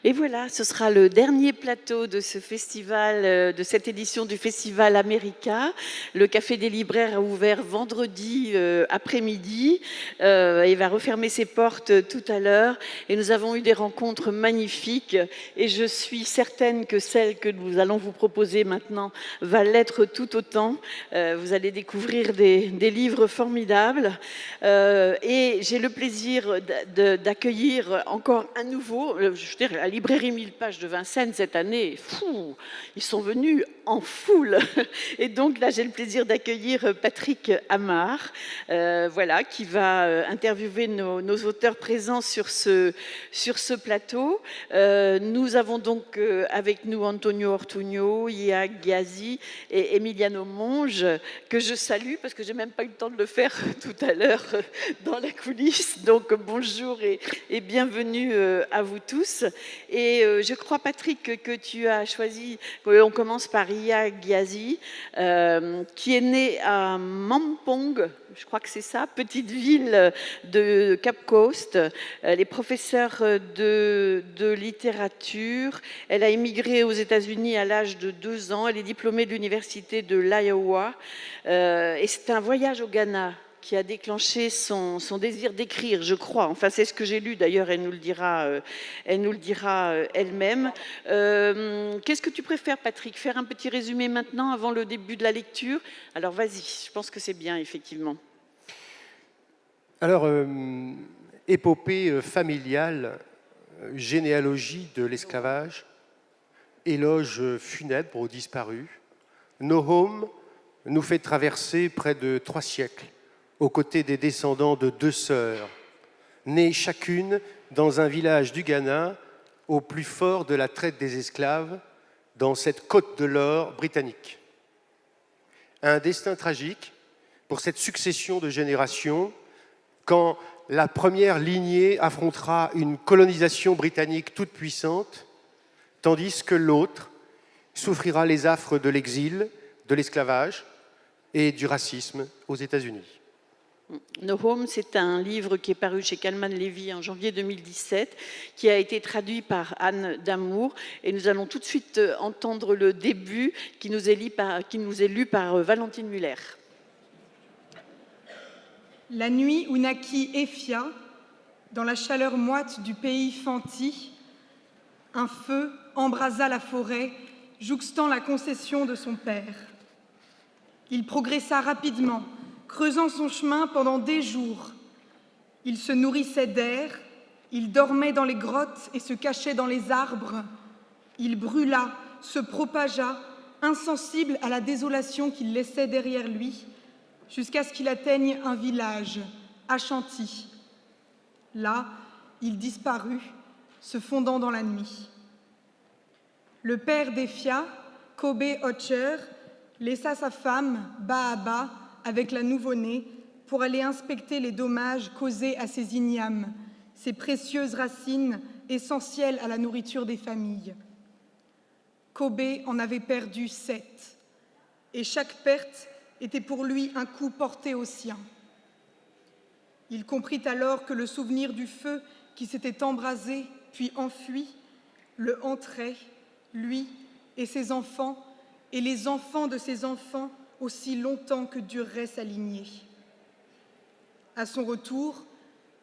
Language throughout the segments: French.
Et voilà, ce sera le dernier plateau de ce festival, de cette édition du Festival America. Le Café des Libraires a ouvert vendredi après-midi et va refermer ses portes tout à l'heure. Et nous avons eu des rencontres magnifiques. Et je suis certaine que celle que nous allons vous proposer maintenant va l'être tout autant. Vous allez découvrir des livres formidables. Et j'ai le plaisir d'accueillir encore un nouveau, je veux dire, la librairie 1000 pages de Vincennes cette année, fou, ils sont venus en foule. Et donc là, j'ai le plaisir d'accueillir Patrick Amar, voilà, qui va interviewer nos auteurs présents sur ce plateau. Nous avons donc avec nous Antonio Ortuño, Ia Ghiasi et Emiliano Monge, que je salue parce que j'ai même pas eu le temps de le faire tout à l'heure dans la coulisse. Donc bonjour et bienvenue à vous tous. Et je crois, Patrick, que tu as choisi, on commence par Ia Ghiasi, qui est née à Mampong, je crois que c'est ça, petite ville de Cap Coast. Elle est professeure de littérature. Elle a émigré aux États-Unis à l'âge de 2 ans. Elle est diplômée de l'université de l'Iowa. Et c'est un voyage au Ghana qui a déclenché son désir d'écrire, je crois. Enfin, c'est ce que j'ai lu, d'ailleurs, elle nous le dira elle-même. Qu'est-ce que tu préfères, Patrick? Faire un petit résumé maintenant, avant le début de la lecture? Alors, vas-y, je pense que c'est bien, effectivement. Alors, épopée familiale, généalogie de l'esclavage, éloge funèbre aux disparus, No Home nous fait traverser près de 3 siècles aux côtés des descendants de 2 sœurs, nées chacune dans un village du Ghana au plus fort de la traite des esclaves, dans cette côte de l'or britannique. Un destin tragique pour cette succession de générations, quand la première lignée affrontera une colonisation britannique toute puissante, tandis que l'autre souffrira les affres de l'exil, de l'esclavage et du racisme aux États-Unis. No Home, c'est un livre qui est paru chez Calman Levy en janvier 2017, qui a été traduit par Anne Damour. Et nous allons tout de suite entendre le début qui nous est lu par Valentine Muller. La nuit où naquit Ephia, dans la chaleur moite du pays Fanti, un feu embrasa la forêt, jouxtant la concession de son père. Il progressa rapidement, creusant son chemin pendant des jours. Il se nourrissait d'air, il dormait dans les grottes et se cachait dans les arbres. Il brûla, se propagea, insensible à la désolation qu'il laissait derrière lui, jusqu'à ce qu'il atteigne un village, Ashanti. Là, il disparut, se fondant dans la nuit. Le père d'Ephia, Kobe Ocher, laissa sa femme, Baaba, avec la nouveau-née, pour aller inspecter les dommages causés à ces ignames, ces précieuses racines essentielles à la nourriture des familles. Kobe en avait perdu 7, et chaque perte était pour lui un coup porté au sien. Il comprit alors que le souvenir du feu qui s'était embrasé puis enfui le hanterait, lui et ses enfants, et les enfants de ses enfants, aussi longtemps que durerait sa lignée. À son retour,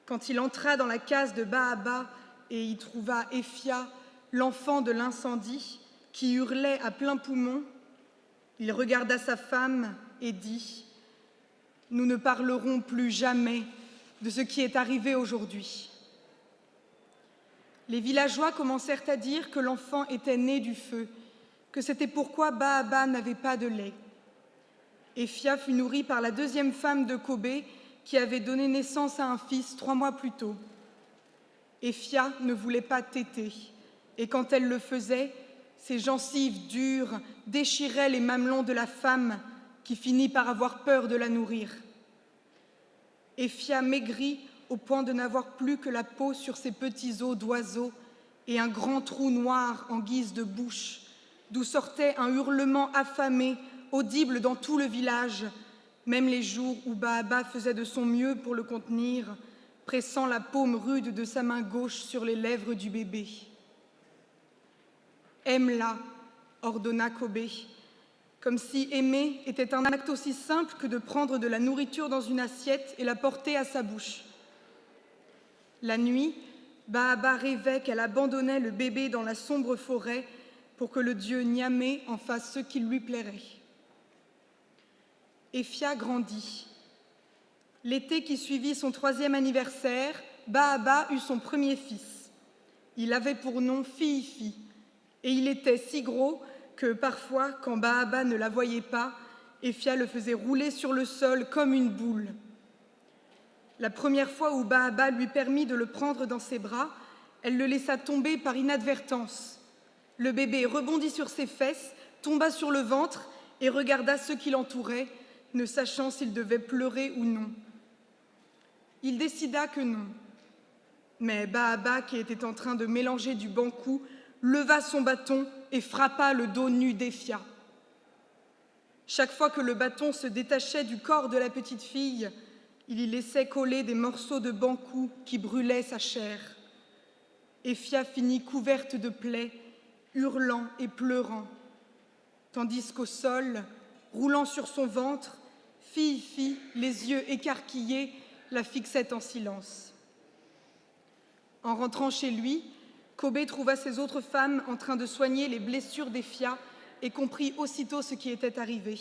quand il entra dans la case de Baaba et y trouva Ephia, l'enfant de l'incendie, qui hurlait à plein poumon, il regarda sa femme et dit « Nous ne parlerons plus jamais de ce qui est arrivé aujourd'hui. » Les villageois commencèrent à dire que l'enfant était né du feu, que c'était pourquoi Baaba n'avait pas de lait. Ephia fut nourrie par la deuxième femme de Kobe, qui avait donné naissance à un fils 3 mois plus tôt. Ephia ne voulait pas téter, et quand elle le faisait, ses gencives dures déchiraient les mamelons de la femme, qui finit par avoir peur de la nourrir. Ephia maigrit au point de n'avoir plus que la peau sur ses petits os d'oiseau et un grand trou noir en guise de bouche, d'où sortait un hurlement affamé, audible dans tout le village, même les jours où Baaba faisait de son mieux pour le contenir, pressant la paume rude de sa main gauche sur les lèvres du bébé. Aime-la, ordonna Kobe, comme si aimer était un acte aussi simple que de prendre de la nourriture dans une assiette et la porter à sa bouche. La nuit, Baaba rêvait qu'elle abandonnait le bébé dans la sombre forêt pour que le dieu Niamey en fasse ce qui lui plairait. Efia grandit. L'été qui suivit son 3e anniversaire, Baaba eut son premier fils. Il avait pour nom Fiifi, et il était si gros que parfois, quand Baaba ne la voyait pas, Efia le faisait rouler sur le sol comme une boule. La première fois où Baaba lui permit de le prendre dans ses bras, elle le laissa tomber par inadvertance. Le bébé rebondit sur ses fesses, tomba sur le ventre et regarda ceux qui l'entouraient, ne sachant s'il devait pleurer ou non. Il décida que non. Mais Baaba, qui était en train de mélanger du bankou, leva son bâton et frappa le dos nu d'Efia. Chaque fois que le bâton se détachait du corps de la petite fille, il y laissait coller des morceaux de bankou qui brûlaient sa chair. Efia finit couverte de plaies, hurlant et pleurant, tandis qu'au sol, roulant sur son ventre, Fiifi, les yeux écarquillés, la fixait en silence. En rentrant chez lui, Kobe trouva ses autres femmes en train de soigner les blessures d'Efia et comprit aussitôt ce qui était arrivé.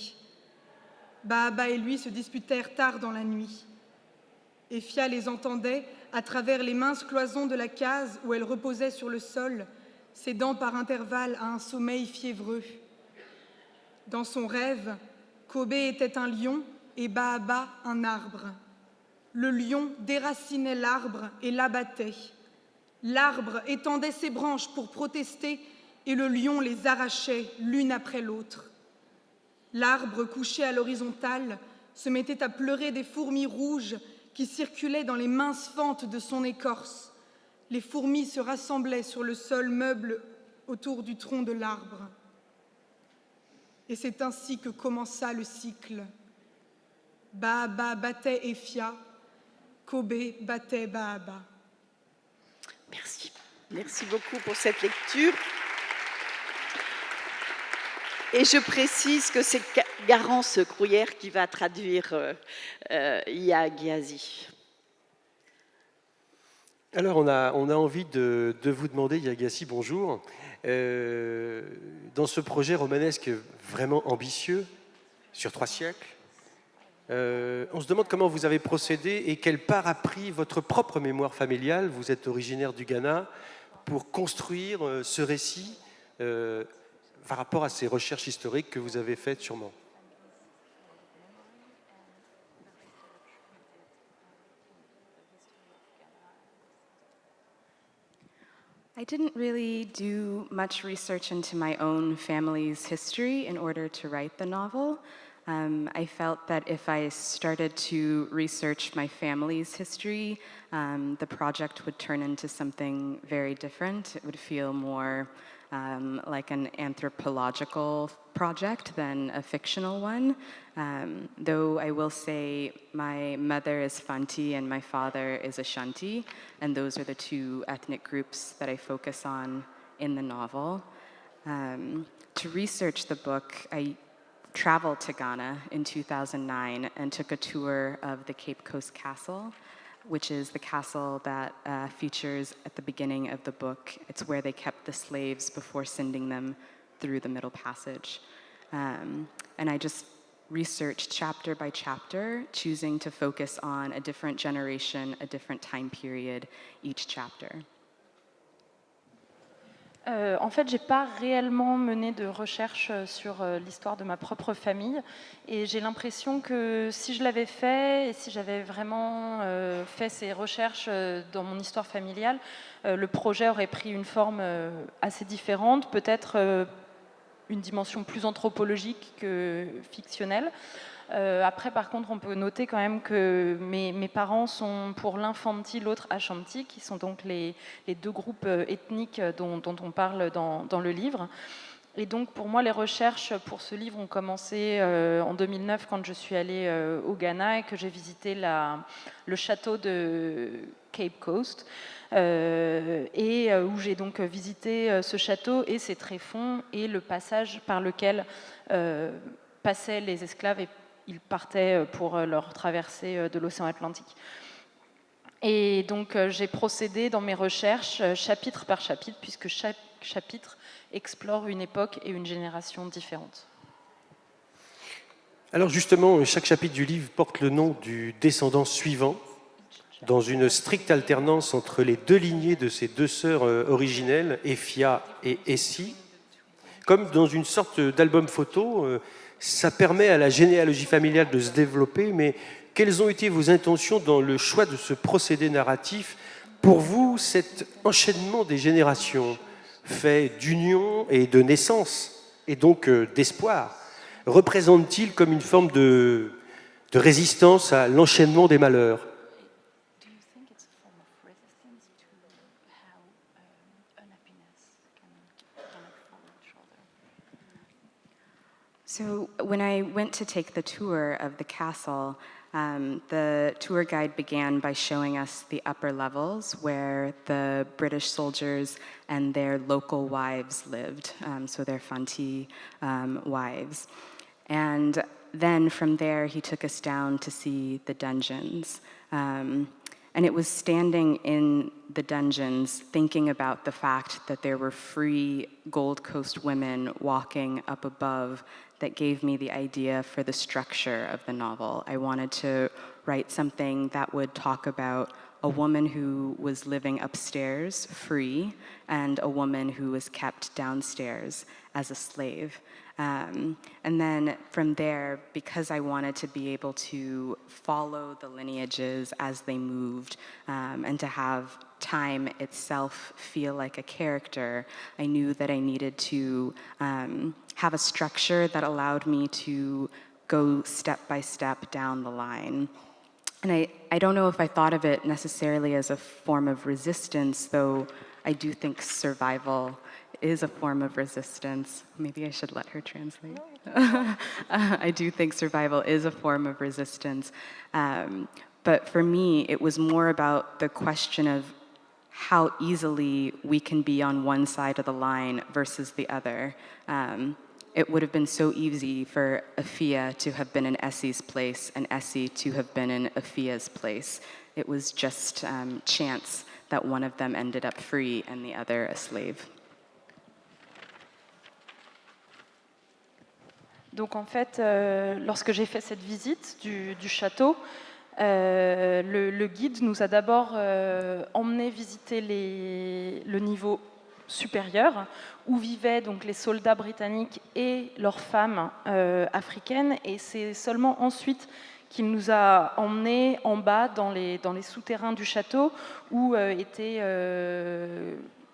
Baaba et lui se disputèrent tard dans la nuit. Efia les entendait à travers les minces cloisons de la case où elle reposait sur le sol, cédant par intervalles à un sommeil fiévreux. Dans son rêve, Kobe était un lion et Baaba un arbre. Le lion déracinait l'arbre et l'abattait. L'arbre étendait ses branches pour protester et le lion les arrachait l'une après l'autre. L'arbre, couché à l'horizontale, se mettait à pleurer des fourmis rouges qui circulaient dans les minces fentes de son écorce. Les fourmis se rassemblaient sur le sol meuble autour du tronc de l'arbre. Et c'est ainsi que commença le cycle. Baaba battait Efia, Kobe battait Baaba. Merci. Merci beaucoup pour cette lecture. Et je précise que c'est Garance Crouillère qui va traduire Ya Gyazi. Alors, on a envie de vous demander, Yagassi, bonjour. Dans ce projet romanesque vraiment ambitieux, sur 3 siècles, on se demande comment vous avez procédé et quelle part a pris votre propre mémoire familiale, vous êtes originaire du Ghana, pour construire ce récit par rapport à ces recherches historiques que vous avez faites sûrement. I didn't really do much research into my own family's history in order to write the novel. I felt that if I started to research my family's history, the project would turn into something very different. It would feel more like an anthropological project than a fictional one. Though I will say my mother is Fanti and my father is Ashanti, and those are the 2 ethnic groups that I focus on in the novel. To research the book, I traveled to Ghana in 2009 and took a tour of the Cape Coast Castle, which is the castle that features at the beginning of the book. It's where they kept the slaves before sending them through the Middle Passage. And I just researched chapter by chapter, choosing to focus on a different generation, a different time period, each chapter. En fait, je n'ai pas réellement mené de recherche sur l'histoire de ma propre famille. Et j'ai l'impression que si je l'avais fait, et si j'avais vraiment fait ces recherches dans mon histoire familiale, le projet aurait pris une forme assez différente, peut-être une dimension plus anthropologique que fictionnelle. Après, par contre, on peut noter quand même que mes parents sont pour l'un Fanti, l'autre Ashanti, qui sont donc les 2 groupes ethniques dont on parle dans le livre. Et donc, pour moi, les recherches pour ce livre ont commencé en 2009, quand je suis allée au Ghana et que j'ai visité le château de Cape Coast, et où j'ai donc visité ce château et ses tréfonds et le passage par lequel passaient les esclaves et ils partaient pour leur traversée de l'océan Atlantique. Et donc, j'ai procédé dans mes recherches chapitre par chapitre, puisque chaque chapitre explore une époque et une génération différentes. Alors justement, chaque chapitre du livre porte le nom du descendant suivant, dans une stricte alternance entre les deux lignées de ces deux sœurs originelles, Ephia et Essie. Comme dans une sorte d'album photo, ça permet à la généalogie familiale de se développer, mais quelles ont été vos intentions dans le choix de ce procédé narratif? Pour vous, cet enchaînement des générations, fait d'union et de naissance, et donc d'espoir, représente-t-il comme une forme de résistance à l'enchaînement des malheurs? So when I went to take the tour of the castle, the tour guide began by showing us the upper levels where the British soldiers and their local wives lived, so their Fanti wives. And then from there, he took us down to see the dungeons. And it was standing in the dungeons, thinking about the fact that there were free Gold Coast women walking up above, that gave me the idea for the structure of the novel. I wanted to write something that would talk about a woman who was living upstairs free and a woman who was kept downstairs as a slave. And then from there, because I wanted to be able to follow the lineages as they moved, and to have time itself feel like a character, I knew that I needed to have a structure that allowed me to go step by step down the line. And I don't know if I thought of it necessarily as a form of resistance, though I do think survival is a form of resistance. Maybe I should let her translate. I do think survival is a form of resistance. But for me, it was more about the question of how easily we can be on one side of the line versus the other. It would have been so easy for Ephia to have been in Essie's place and Essie to have been in Ephia's place. It was just chance that one of them ended up free and the other a slave. Donc en fait, lorsque j'ai fait cette visite du château, le guide nous a d'abord emmené visiter le niveau supérieur, où vivaient donc les soldats britanniques et leurs femmes africaines, et c'est seulement ensuite qu'il nous a emmenés en bas dans les souterrains du château, où étaient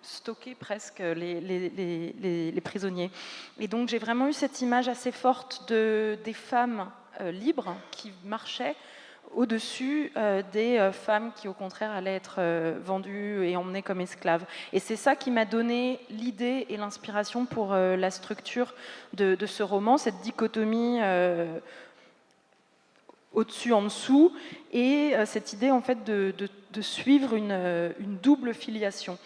stockés presque les prisonniers. Et donc j'ai vraiment eu cette image assez forte des femmes libres qui marchaient au-dessus des femmes qui, au contraire, allaient être vendues et emmenées comme esclaves. Et c'est ça qui m'a donné l'idée et l'inspiration pour la structure de ce roman, cette dichotomie au-dessus, en dessous, et cette idée en fait de suivre une double filiation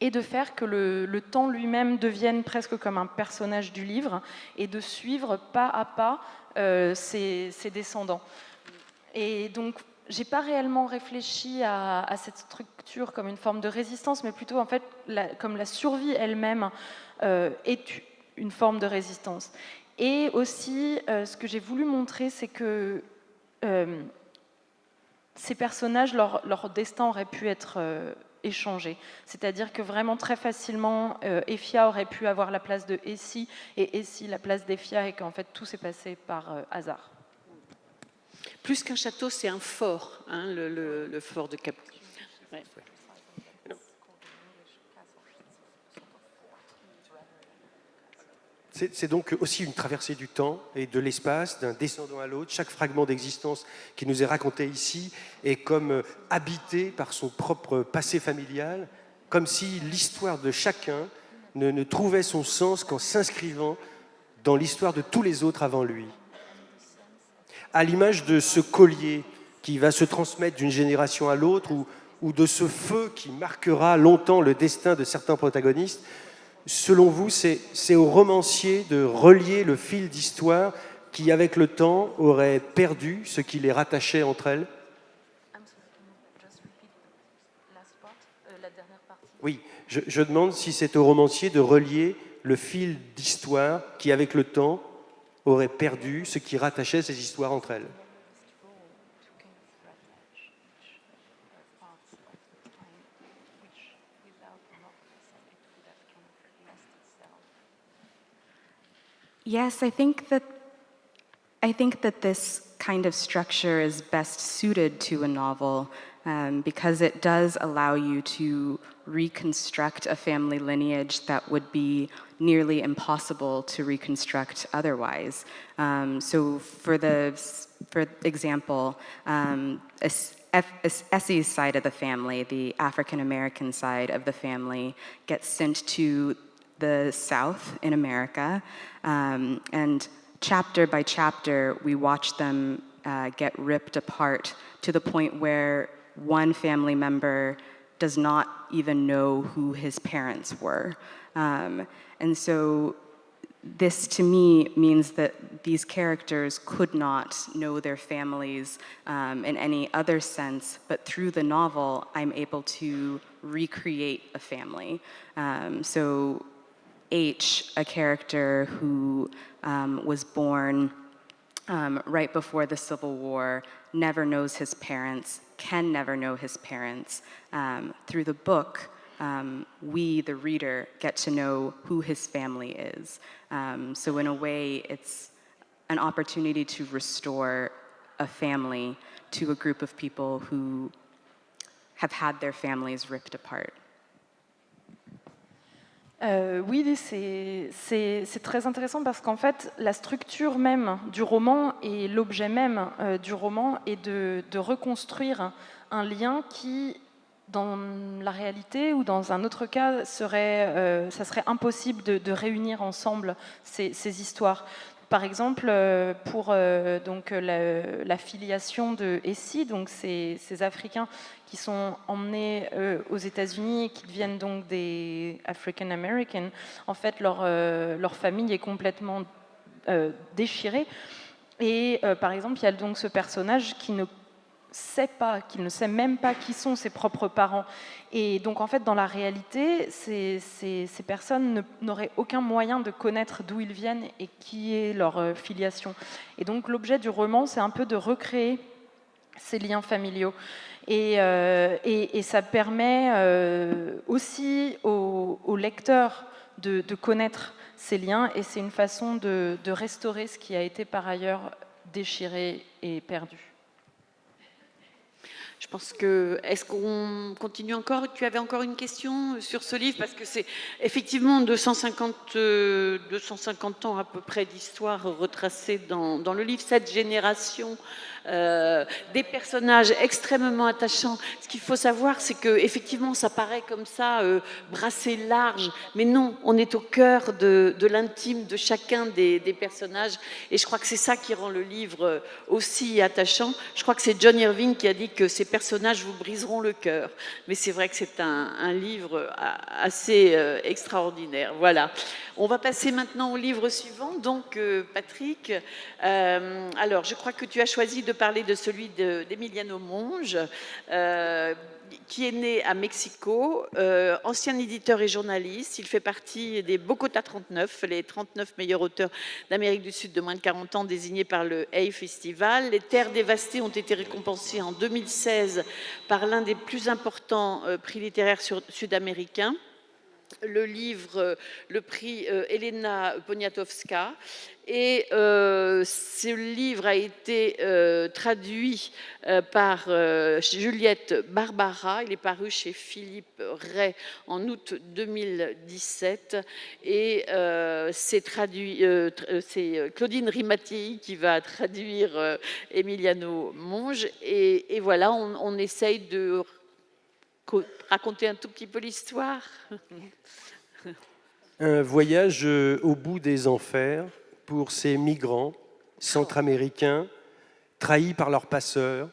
et de faire que le temps lui-même devienne presque comme un personnage du livre et de suivre pas à pas ses descendants. Et donc, j'ai pas réellement réfléchi à cette structure comme une forme de résistance, mais plutôt en fait comme la survie elle-même est une forme de résistance. Et aussi, ce que j'ai voulu montrer, c'est que ces personnages, leur destin aurait pu être échangé. C'est-à-dire que vraiment très facilement, Ephia aurait pu avoir la place de Essie et Essie la place d'Ephia, et qu'en fait tout s'est passé par hasard. Plus qu'un château, c'est un fort, hein, le fort de Cap. Ouais. C'est donc aussi une traversée du temps et de l'espace, d'un descendant à l'autre. Chaque fragment d'existence qui nous est raconté ici est comme habité par son propre passé familial, comme si l'histoire de chacun ne trouvait son sens qu'en s'inscrivant dans l'histoire de tous les autres avant lui. À l'image de ce collier qui va se transmettre d'une génération à l'autre, ou de ce feu qui marquera longtemps le destin de certains protagonistes, selon vous, c'est au romancier de relier le fil d'histoire qui, avec le temps, aurait perdu ce qui les rattachait entre elles? Oui, je demande si c'est au romancier de relier le fil d'histoire qui, avec le temps, aurait perdu ce qui rattachait ces histoires entre elles. Yes, I think that this kind of structure is best suited to a novel because it does allow you to reconstruct a family lineage that would be nearly impossible to reconstruct otherwise. So for example, Essie's side of the family, the African-American side of the family, gets sent to the South in America, and chapter by chapter, we watch them get ripped apart to the point where one family member does not even know who his parents were. And so this, to me, means that these characters could not know their families in any other sense, but through the novel, I'm able to recreate a family. So H, a character who was born right before the Civil War, never knows his parents, can never know his parents. Through the book, we, the reader, get to know who his family is. So in a way, it's an opportunity to restore a family to a group of people who have had their families ripped apart. Oui, c'est très intéressant parce qu'en fait, la structure même du roman et l'objet même du roman est de reconstruire un lien qui, dans la réalité ou dans un autre cas, ça serait impossible de réunir ensemble ces histoires. Par exemple, pour donc, la filiation de Essie, donc ces Africains qui sont emmenés aux États-Unis et qui deviennent donc des African Americans, en fait, leur famille est complètement déchirée. Et par exemple, il y a donc ce personnage qui ne sait même pas qui sont ses propres parents. Et donc, en fait, dans la réalité, ces personnes n'auraient aucun moyen de connaître d'où ils viennent et qui est leur filiation. Et donc, l'objet du roman, c'est un peu de recréer ces liens familiaux. Et ça permet aussi aux lecteurs de connaître ces liens, et c'est une façon de restaurer ce qui a été par ailleurs déchiré et perdu. Je pense que... Est-ce qu'on continue encore? Tu avais encore une question sur ce livre? Parce que c'est effectivement 250 ans à peu près d'histoire retracée dans le livre. Cette génération, des personnages extrêmement attachants. Ce qu'il faut savoir, c'est que effectivement, ça paraît comme ça, brassé large. Mais non, on est au cœur de l'intime de chacun des personnages. Et je crois que c'est ça qui rend le livre aussi attachant. Je crois que c'est John Irving qui a dit que ces personnages vous briseront le cœur. Mais c'est vrai que c'est un livre assez extraordinaire. Voilà. On va passer maintenant au livre suivant. Donc, Patrick, alors, je crois que tu as choisi de parler de celui d'Emiliano Monge, qui est né à Mexico, ancien éditeur et journaliste. Il fait partie des Bogota 39, les 39 meilleurs auteurs d'Amérique du Sud de moins de 40 ans désignés par le Hay Festival. Les Terres dévastées ont été récompensées en 2016 par l'un des plus importants prix littéraires sud-américains. Le livre, le prix Elena Poniatowska. Et ce livre a été traduit par Juliette Barbara. Il est paru chez Philippe Ray en août 2017. Et c'est Claudine Rimati qui va traduire Emiliano Monge. Et voilà, on essaye de raconter un tout petit peu l'histoire. Un voyage au bout des enfers pour ces migrants centra-américains trahis par leurs passeurs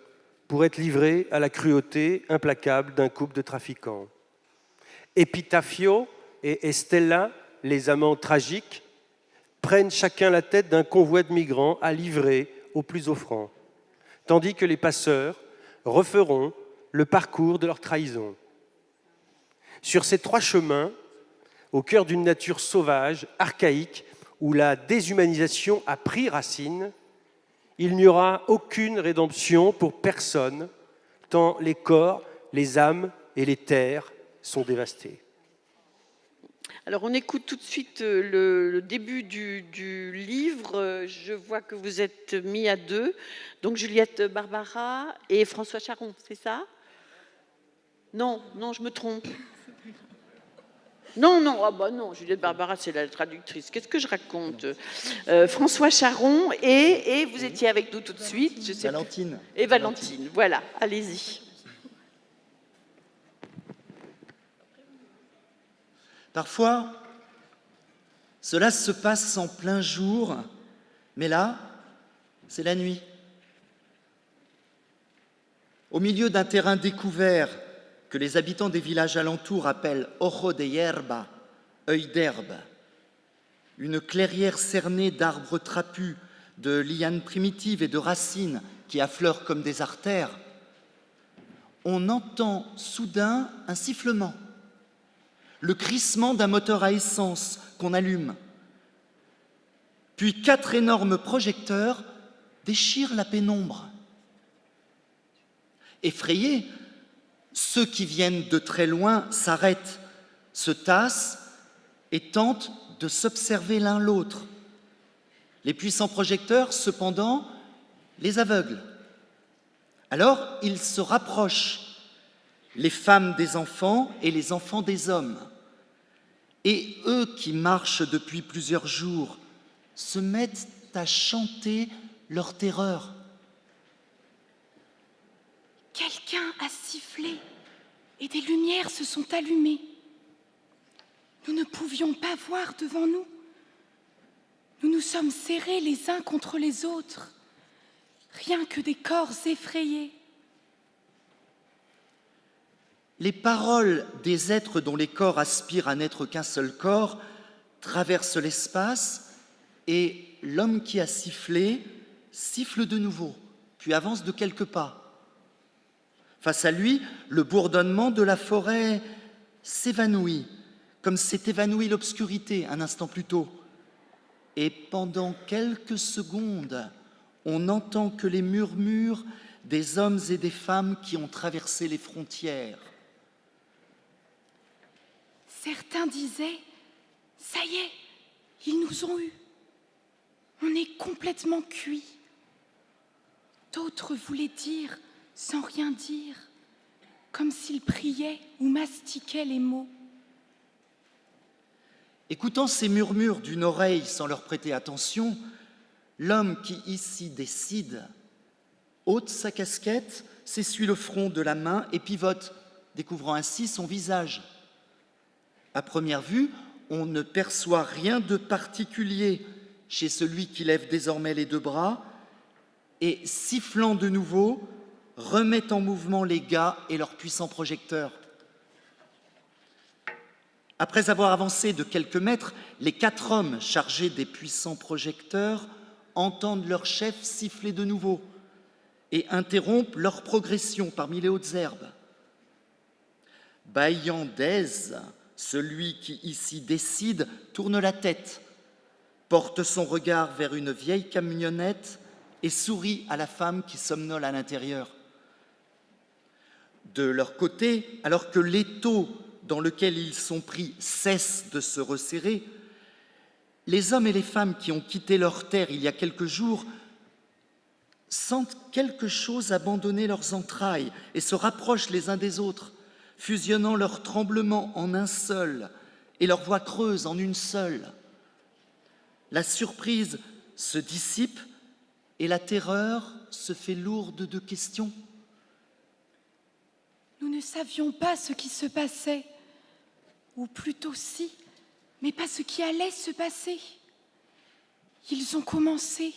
pour être livrés à la cruauté implacable d'un couple de trafiquants. Epitafio et Estella, les amants tragiques, prennent chacun la tête d'un convoi de migrants à livrer aux plus offrants, tandis que les passeurs referont le parcours de leur trahison. Sur ces 3 chemins, au cœur d'une nature sauvage, archaïque, où la déshumanisation a pris racine, il n'y aura aucune rédemption pour personne, tant les corps, les âmes et les terres sont dévastés. Alors on écoute tout de suite le début du livre. Je vois que vous êtes mis à 2. Donc Juliette Barbara et François Charon, c'est ça? Non, je me trompe. Non, non, Juliette Barbara, c'est la traductrice. Qu'est-ce que je raconte? François Charon et vous étiez avec nous tout de suite. Je sais Valentine. Et Valentine, voilà, allez-y. Parfois, cela se passe en plein jour, mais là, c'est la nuit. Au milieu d'un terrain découvert que les habitants des villages alentours appellent Ojo de Hierba, œil d'herbe, une clairière cernée d'arbres trapus, de lianes primitives et de racines qui affleurent comme des artères, on entend soudain un sifflement, le crissement d'un moteur à essence qu'on allume. Puis 4 énormes projecteurs déchirent la pénombre. Effrayés, ceux qui viennent de très loin s'arrêtent, se tassent et tentent de s'observer l'un l'autre. Les puissants projecteurs, cependant, les aveuglent. Alors, ils se rapprochent, les femmes des enfants et les enfants des hommes. Et eux qui marchent depuis plusieurs jours se mettent à chanter leur terreur. Quelqu'un a sifflé et des lumières se sont allumées. Nous ne pouvions pas voir devant nous. Nous nous sommes serrés les uns contre les autres, rien que des corps effrayés. Les paroles des êtres dont les corps aspirent à n'être qu'un seul corps traversent l'espace et l'homme qui a sifflé siffle de nouveau, puis avance de quelques pas. Face à lui, le bourdonnement de la forêt s'évanouit, comme s'est évanouie l'obscurité un instant plus tôt. Et pendant quelques secondes, on n'entend que les murmures des hommes et des femmes qui ont traversé les frontières. Certains disaient « Ça y est, ils nous ont eus. On est complètement cuits. » D'autres voulaient dire sans rien dire, comme s'ils priaient ou mastiquaient les mots. Écoutant ces murmures d'une oreille sans leur prêter attention, l'homme qui ici décide ôte sa casquette, s'essuie le front de la main et pivote, découvrant ainsi son visage. À première vue, on ne perçoit rien de particulier chez celui qui lève désormais les 2 bras et, sifflant de nouveau, remet en mouvement les gars et leurs puissants projecteurs. Après avoir avancé de quelques mètres, les 4 hommes chargés des puissants projecteurs entendent leur chef siffler de nouveau et interrompent leur progression parmi les hautes herbes. Bâillant d'aise, celui qui ici décide tourne la tête, porte son regard vers une vieille camionnette et sourit à la femme qui somnole à l'intérieur. De leur côté, alors que l'étau dans lequel ils sont pris cesse de se resserrer, les hommes et les femmes qui ont quitté leur terre il y a quelques jours sentent quelque chose abandonner leurs entrailles et se rapprochent les uns des autres, fusionnant leurs tremblements en un seul et leurs voix creuses en une seule. La surprise se dissipe et la terreur se fait lourde de questions. Nous ne savions pas ce qui se passait, ou plutôt si, mais pas ce qui allait se passer. Ils ont commencé.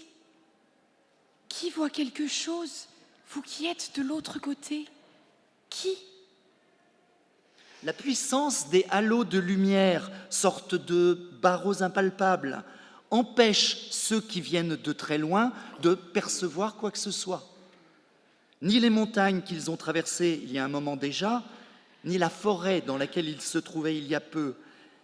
Qui voit quelque chose, vous qui êtes de l'autre côté? Qui? La puissance des halos de lumière, sorte de barreaux impalpables, empêche ceux qui viennent de très loin de percevoir quoi que ce soit. Ni les montagnes qu'ils ont traversées il y a un moment déjà, ni la forêt dans laquelle ils se trouvaient il y a peu,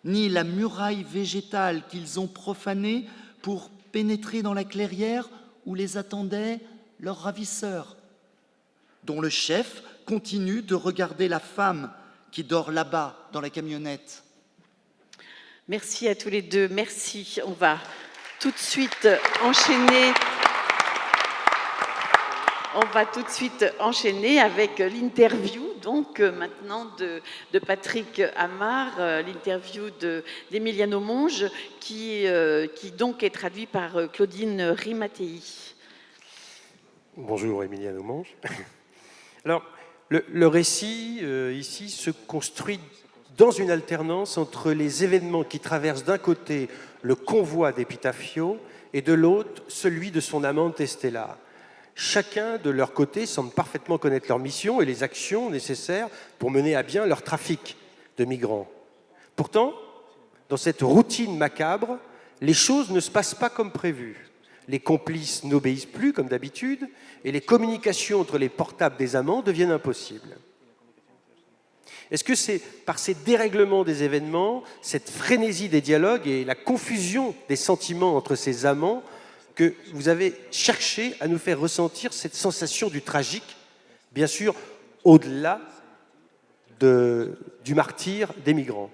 ni la muraille végétale qu'ils ont profanée pour pénétrer dans la clairière où les attendaient leurs ravisseurs, dont le chef continue de regarder la femme qui dort là-bas dans la camionnette. Merci à tous les deux, merci. On va tout de suite enchaîner. On va tout de suite enchaîner avec l'interview, donc maintenant de Patrick Amar, l'interview d'Emiliano Monge, qui donc est traduit par Claudine Rimatei. Bonjour Emiliano Monge. Alors, le récit ici se construit dans une alternance entre les événements qui traversent d'un côté le convoi d'Epitafio et de l'autre celui de son amante Estella. Chacun de leur côté semble parfaitement connaître leur mission et les actions nécessaires pour mener à bien leur trafic de migrants. Pourtant, dans cette routine macabre, les choses ne se passent pas comme prévu. Les complices n'obéissent plus comme d'habitude et les communications entre les portables des amants deviennent impossibles. Est-ce que c'est par ces dérèglements des événements, cette frénésie des dialogues et la confusion des sentiments entre ces amants que vous avez cherché à nous faire ressentir cette sensation du tragique, bien sûr, au-delà du martyre des migrants?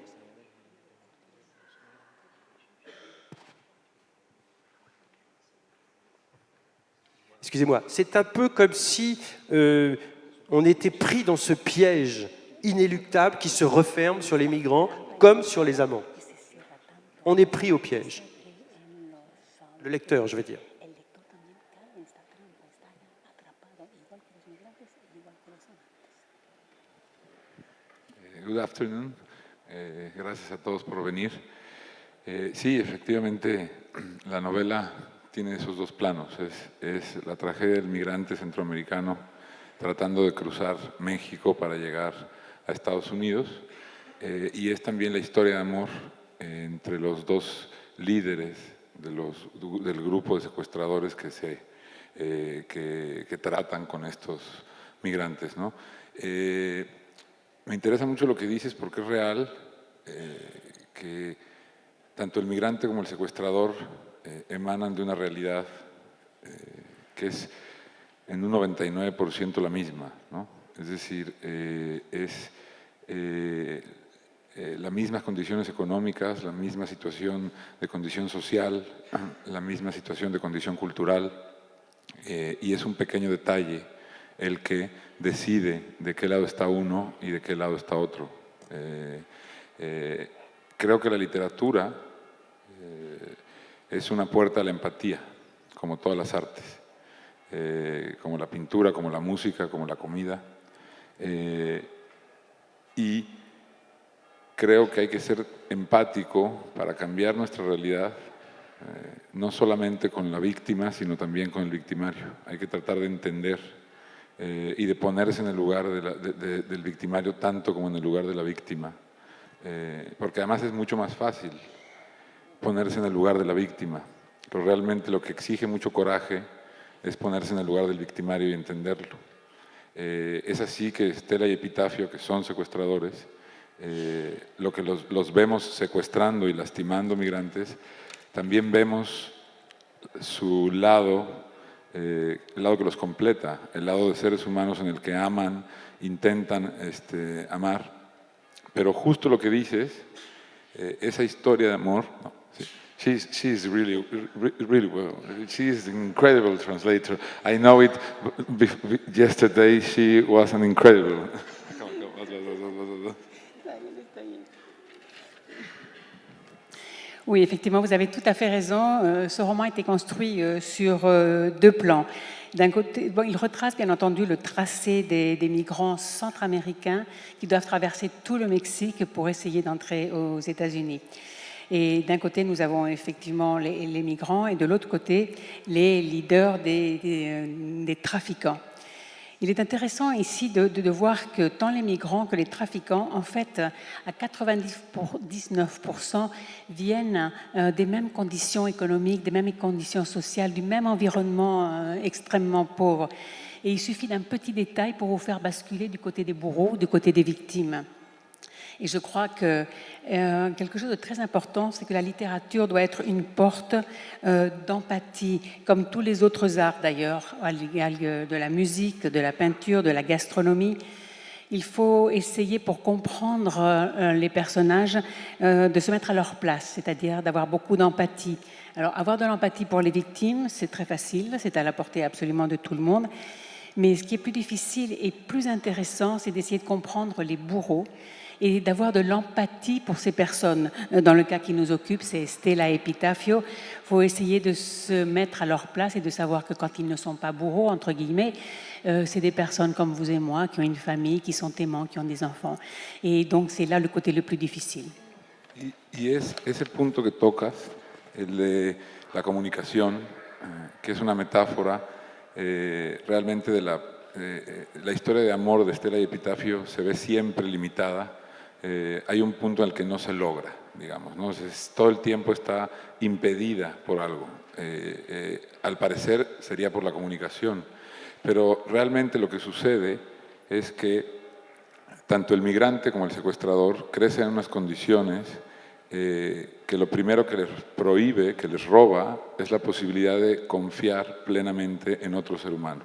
Excusez-moi, c'est un peu comme si on était pris dans ce piège inéluctable qui se referme sur les migrants comme sur les amants. On est pris au piège. Le lecteur, je veux dire. Good afternoon. Gracias a todos por venir. Sí, efectivamente, la novela tiene esos dos planos. Es la tragedia del migrante centroamericano tratando de cruzar México para llegar a Estados Unidos, y es también la historia de amor entre los dos líderes del grupo de secuestradores que tratan con estos migrantes, ¿no? Me interesa mucho lo que dices porque es real que tanto el migrante como el secuestrador emanan de una realidad que es en un 99% la misma, ¿no? Es decir, las mismas condiciones económicas, la misma situación de condición social, la misma situación de condición cultural, y es un pequeño detalle el que decide de qué lado está uno y de qué lado está otro. Creo que la literatura es una puerta a la empatía, como todas las artes, como la pintura, como la música, como la comida. Y creo que hay que ser empático para cambiar nuestra realidad, no solamente con la víctima, sino también con el victimario. Hay que tratar de entender y de ponerse en el lugar del victimario tanto como en el lugar de la víctima, porque además es mucho más fácil ponerse en el lugar de la víctima, pero realmente lo que exige mucho coraje es ponerse en el lugar del victimario y entenderlo. Es así que Estela y Epitafio, que son secuestradores, lo que los vemos secuestrando y lastimando migrantes, también vemos su lado, el lado que los completa, el lado de seres humanos en el que aman, intentan amar, pero justo lo que dices, esa historia de amor, no, sí, she's really well. She is an incredible translator. I know it. Yesterday she was an incredible. Oui, effectivement, vous avez tout à fait raison. Ce roman a été construit sur deux plans. D'un côté, bon, il retrace bien entendu le tracé des migrants centra-américains qui doivent traverser tout le Mexique pour essayer d'entrer aux États-Unis. Et d'un côté, nous avons effectivement les migrants et de l'autre côté, les leaders des trafiquants. Il est intéressant ici de voir que tant les migrants que les trafiquants, en fait, à 99%, viennent des mêmes conditions économiques, des mêmes conditions sociales, du même environnement extrêmement pauvre. Et il suffit d'un petit détail pour vous faire basculer du côté des bourreaux, du côté des victimes. Et je crois que quelque chose de très important, c'est que la littérature doit être une porte d'empathie, comme tous les autres arts d'ailleurs, de la musique, de la peinture, de la gastronomie. Il faut essayer, pour comprendre les personnages, de se mettre à leur place, c'est-à-dire d'avoir beaucoup d'empathie. Alors, avoir de l'empathie pour les victimes, c'est très facile, c'est à la portée absolument de tout le monde. Mais ce qui est plus difficile et plus intéressant, c'est d'essayer de comprendre les bourreaux et d'avoir de l'empathie pour ces personnes. Dans le cas qui nous occupe, c'est Stella Epitafio. Il faut essayer de se mettre à leur place et de savoir que quand ils ne sont pas bourreaux, entre guillemets, c'est des personnes comme vous et moi, qui ont une famille, qui sont aimants, qui ont des enfants. Et donc, c'est là le côté le plus difficile. Y es ese punto que tocas, el de la comunicación, que es una metáfora realmente de la historia de amor de Stella y Epitafio se ve siempre limitada. Hay un punto en el que no se logra, digamos, ¿no? Todo el tiempo está impedida por algo. Al parecer sería por la comunicación, pero realmente lo que sucede es que tanto el migrante como el secuestrador crecen en unas condiciones que lo primero que les prohíbe, que les roba, es la posibilidad de confiar plenamente en otro ser humano.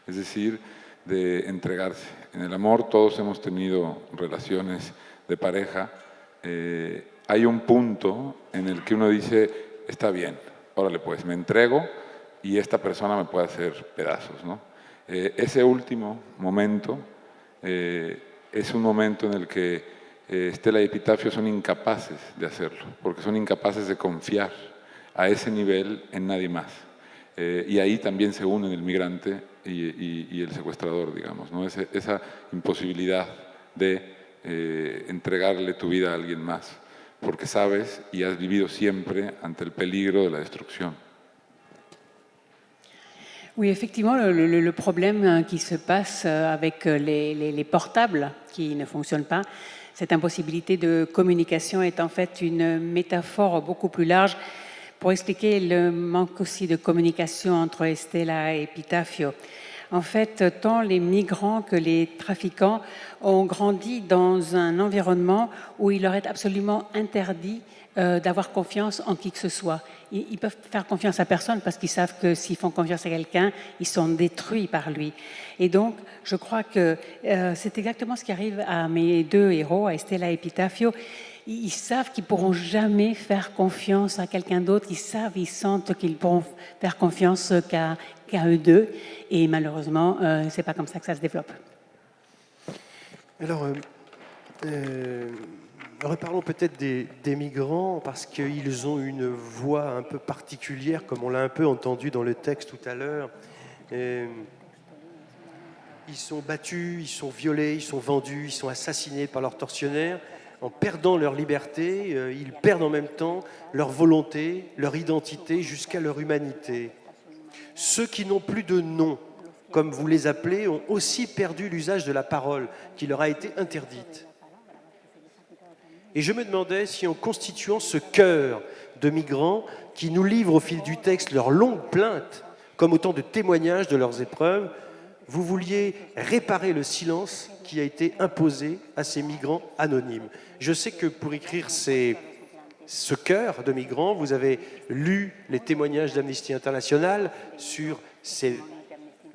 Es decir, de entregarse. En el amor todos hemos tenido relaciones de pareja. Hay un punto en el que uno dice, está bien, órale pues, me entrego y esta persona me puede hacer pedazos, ¿no? Ese último momento es un momento en el que Stella y Epitafio son incapaces de hacerlo, porque son incapaces de confiar a ese nivel en nadie más. Y ahí también se unen el migrante y el secuestrador, digamos, ¿no? Esa imposibilidad de entregarle tu vida a alguien más, porque sabes y has vivido siempre ante el peligro de la destrucción. Oui, effectivement, le problème qui se passe avec les portables qui ne fonctionnent pas, cette impossibilité de communication est en fait une métaphore beaucoup plus large pour expliquer le manque aussi de communication entre Stella et Epitafio. En fait, tant les migrants que les trafiquants ont grandi dans un environnement où il leur est absolument interdit d'avoir confiance en qui que ce soit. Ils peuvent faire confiance à personne parce qu'ils savent que s'ils font confiance à quelqu'un, ils sont détruits par lui. Et donc, je crois que c'est exactement ce qui arrive à mes deux héros, à Stella et Epitafio. Ils savent qu'ils ne pourront jamais faire confiance à quelqu'un d'autre. Ils sentent qu'ils pourront faire confiance qu'à eux deux. Et malheureusement, ce n'est pas comme ça que ça se développe. Alors, reparlons peut-être des migrants, parce qu'ils ont une voix un peu particulière, comme on l'a un peu entendu dans le texte tout à l'heure. Ils sont battus, ils sont violés, ils sont vendus, ils sont assassinés par leurs tortionnaires. En perdant leur liberté, ils perdent en même temps leur volonté, leur identité, jusqu'à leur humanité. Ceux qui n'ont plus de nom, comme vous les appelez, ont aussi perdu l'usage de la parole, qui leur a été interdite. Et je me demandais si, en constituant ce chœur de migrants qui nous livrent au fil du texte leurs longues plaintes, comme autant de témoignages de leurs épreuves, vous vouliez réparer le silence qui a été imposé à ces migrants anonymes. Je sais que pour écrire ce chœur de migrants, vous avez lu les témoignages d'Amnesty International sur ces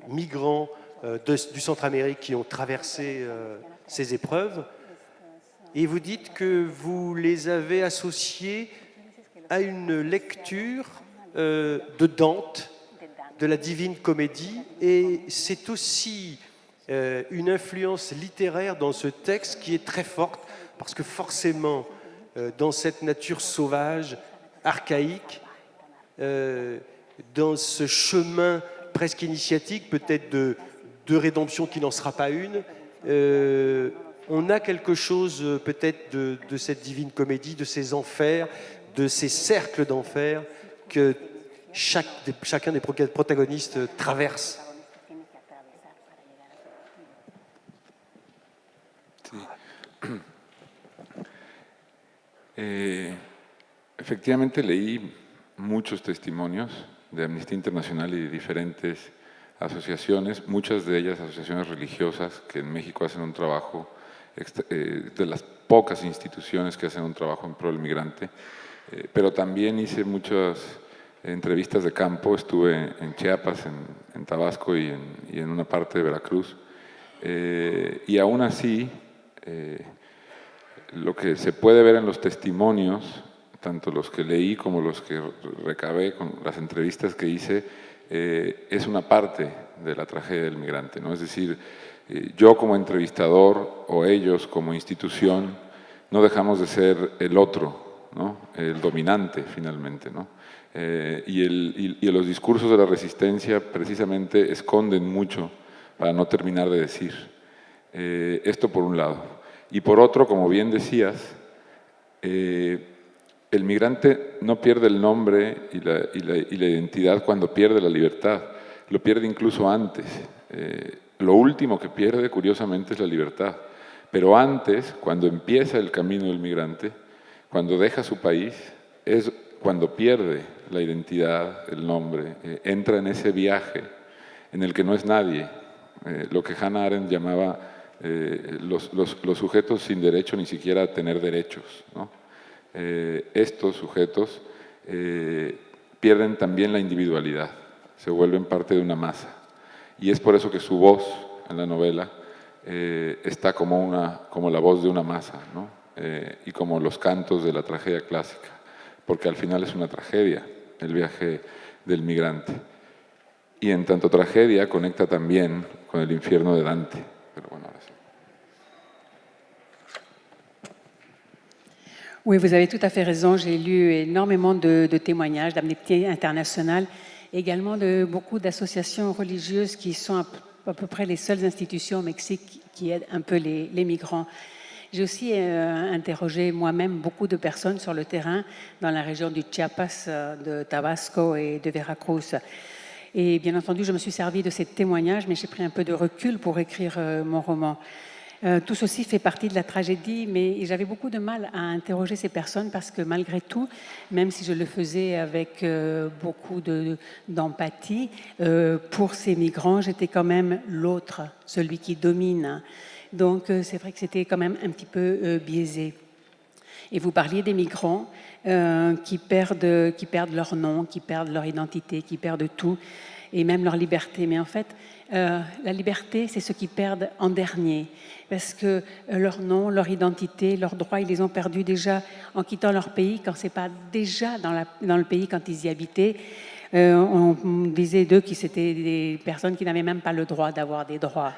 migrants du Centre-Amérique qui ont traversé ces épreuves. Et vous dites que vous les avez associés à une lecture de Dante, de la Divine Comédie, et c'est aussi une influence littéraire dans ce texte qui est très forte, parce que forcément, dans cette nature sauvage, archaïque, dans ce chemin presque initiatique, peut-être de rédemption qui n'en sera pas une, on a quelque chose peut-être de cette Divine Comédie, de ces enfers, de ces cercles d'enfer que chacun des protagonistes traverse. Efectivamente leí muchos testimonios de Amnistía Internacional y de diferentes asociaciones, muchas de ellas asociaciones religiosas que en México hacen un trabajo, de las pocas instituciones que hacen un trabajo en pro del migrante, pero también hice muchas entrevistas de campo, estuve en Chiapas, en Tabasco y en una parte de Veracruz, y aún así lo que se puede ver en los testimonios, tanto los que leí como los que recabé con las entrevistas que hice, es una parte de la tragedia del migrante, ¿no? Es decir, yo como entrevistador o ellos como institución no dejamos de ser el otro, ¿no? El dominante finalmente, ¿no? Y los discursos de la resistencia precisamente esconden mucho para no terminar de decir. Esto por un lado. Y por otro, como bien decías, el migrante no pierde el nombre y la identidad cuando pierde la libertad, lo pierde incluso antes. Lo último que pierde, curiosamente, es la libertad. Pero antes, cuando empieza el camino del migrante, cuando deja su país, es cuando pierde la identidad, el nombre, entra en ese viaje en el que no es nadie, lo que Hannah Arendt llamaba los sujetos sin derecho ni siquiera a tener derechos, ¿no? Estos sujetos pierden también la individualidad, se vuelven parte de una masa. Y es por eso que su voz en la novela está como la voz de una masa, ¿no? Y como los cantos de la tragedia clásica, porque al final es una tragedia el viaje del migrante. Y en tanto tragedia conecta también con el infierno de Dante. Pero bueno, ahora sí. Oui, vous avez tout à fait raison. J'ai lu énormément de témoignages d'Amnesty International, également de beaucoup d'associations religieuses qui sont à peu près les seules institutions au Mexique qui aident un peu les migrants. J'ai aussi interrogé moi-même beaucoup de personnes sur le terrain dans la région du Chiapas, de Tabasco et de Veracruz. Et bien entendu, je me suis servi de ces témoignages, mais j'ai pris un peu de recul pour écrire mon roman. Tout ceci fait partie de la tragédie, mais j'avais beaucoup de mal à interroger ces personnes parce que malgré tout, même si je le faisais avec beaucoup d'empathie, pour ces migrants, j'étais quand même l'autre, celui qui domine. Donc c'est vrai que c'était quand même un petit peu biaisé. Et vous parliez des migrants qui perdent leur nom, qui perdent leur identité, qui perdent tout, et même leur liberté. Mais en fait, la liberté, c'est ce qu'ils perdent en dernier, parce que leur nom, leur identité, leurs droits, ils les ont perdus déjà en quittant leur pays, quand c'est pas déjà dans le pays quand ils y habitaient. On disait d'eux qu'ils étaient des personnes qui n'avaient même pas le droit d'avoir des droits.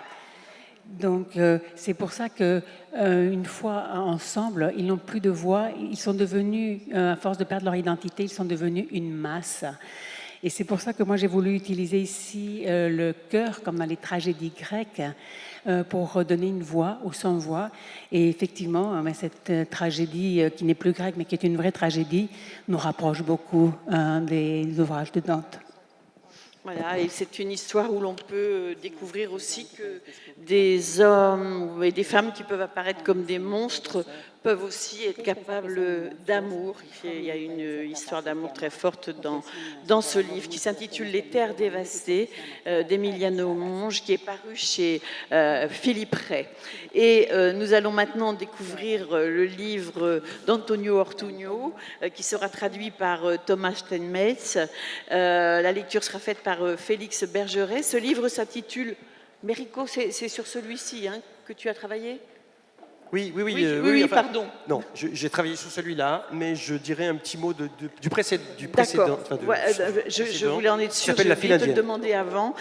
Donc c'est pour ça que une fois ensemble, ils n'ont plus de voix. Ils sont devenus, à force de perdre leur identité, ils sont devenus une masse. Et c'est pour ça que moi j'ai voulu utiliser ici le cœur, comme dans les tragédies grecques, pour donner une voix aux sans-voix. Et effectivement, cette tragédie qui n'est plus grecque, mais qui est une vraie tragédie, nous rapproche beaucoup des ouvrages de Dante. Voilà, et c'est une histoire où l'on peut découvrir aussi que des hommes et des femmes qui peuvent apparaître comme des monstres peuvent aussi être capables d'amour. Il y a une histoire d'amour très forte dans ce livre qui s'intitule « Les terres dévastées » d'Emiliano Monge, qui est paru chez Philippe Ray. Et nous allons maintenant découvrir le livre d'Antonio Ortuño, qui sera traduit par Thomas Steinmetz. La lecture sera faite par Félix Bergeret. Ce livre s'intitule « Mérico », c'est sur celui-ci hein, que tu as travaillé ? Oui, enfin, pardon. Non, j'ai travaillé sur celui-là, mais je dirais un petit mot du précédent. D'accord. Je voulais en être sûre, je voulais te le demander avant.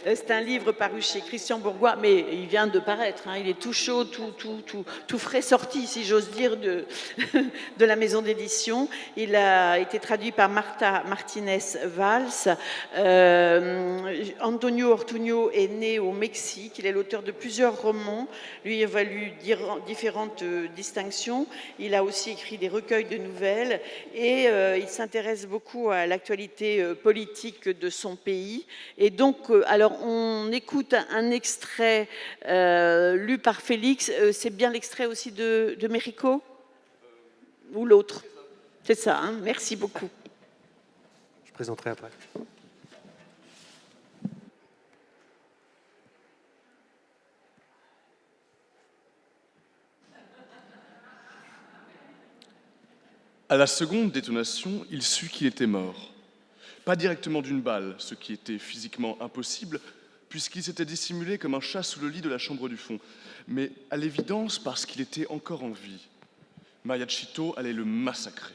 C'est un livre paru chez Christian Bourgois, mais il vient de paraître. Hein, il est tout chaud, tout frais sorti, si j'ose dire, de la maison d'édition. Il a été traduit par Marta Martinez-Valls. Antonio Ortuño est né au Mexique. Il est l'auteur de plusieurs romans. Lui a valu différentes distinctions. Il a aussi écrit des recueils de nouvelles et il s'intéresse beaucoup à l'actualité politique de son pays. Et donc, alors on écoute un extrait lu par Félix. C'est bien l'extrait aussi de Mérico ou l'autre? C'est ça, hein, merci beaucoup. Je présenterai après. À la seconde détonation, il sut qu'il était mort. Pas directement d'une balle, ce qui était physiquement impossible, puisqu'il s'était dissimulé comme un chat sous le lit de la chambre du fond, mais à l'évidence parce qu'il était encore en vie. Mariachito allait le massacrer.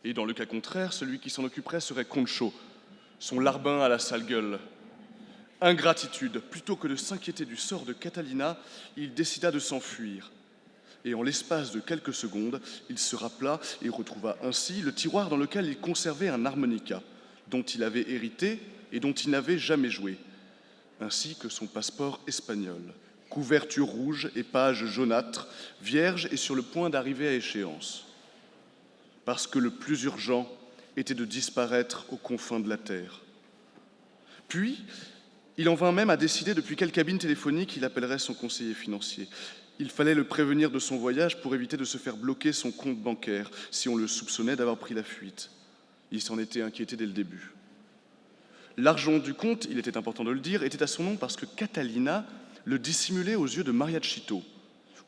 Et dans le cas contraire, celui qui s'en occuperait serait Concho, son larbin à la sale gueule. Ingratitude, plutôt que de s'inquiéter du sort de Catalina, il décida de s'enfuir. Et en l'espace de quelques secondes, il se rappela et retrouva ainsi le tiroir dans lequel il conservait un harmonica, dont il avait hérité et dont il n'avait jamais joué, ainsi que son passeport espagnol, couverture rouge et page jaunâtre, vierge et sur le point d'arriver à échéance. Parce que le plus urgent était de disparaître aux confins de la terre. Puis, il en vint même à décider depuis quelle cabine téléphonique il appellerait son conseiller financier. Il fallait le prévenir de son voyage pour éviter de se faire bloquer son compte bancaire si on le soupçonnait d'avoir pris la fuite. Il s'en était inquiété dès le début. L'argent du compte, il était important de le dire, était à son nom parce que Catalina le dissimulait aux yeux de Mariachito,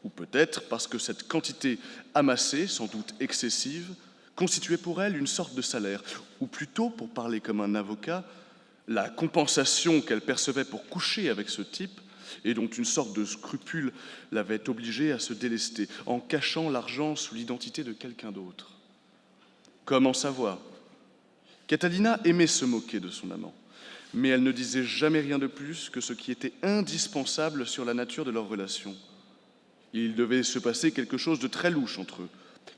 ou peut-être parce que cette quantité amassée, sans doute excessive, constituait pour elle une sorte de salaire, ou plutôt, pour parler comme un avocat, la compensation qu'elle percevait pour coucher avec ce type, et dont une sorte de scrupule l'avait obligée à se délester, en cachant l'argent sous l'identité de quelqu'un d'autre. Comment savoir? Catalina aimait se moquer de son amant, mais elle ne disait jamais rien de plus que ce qui était indispensable sur la nature de leur relation. Il devait se passer quelque chose de très louche entre eux,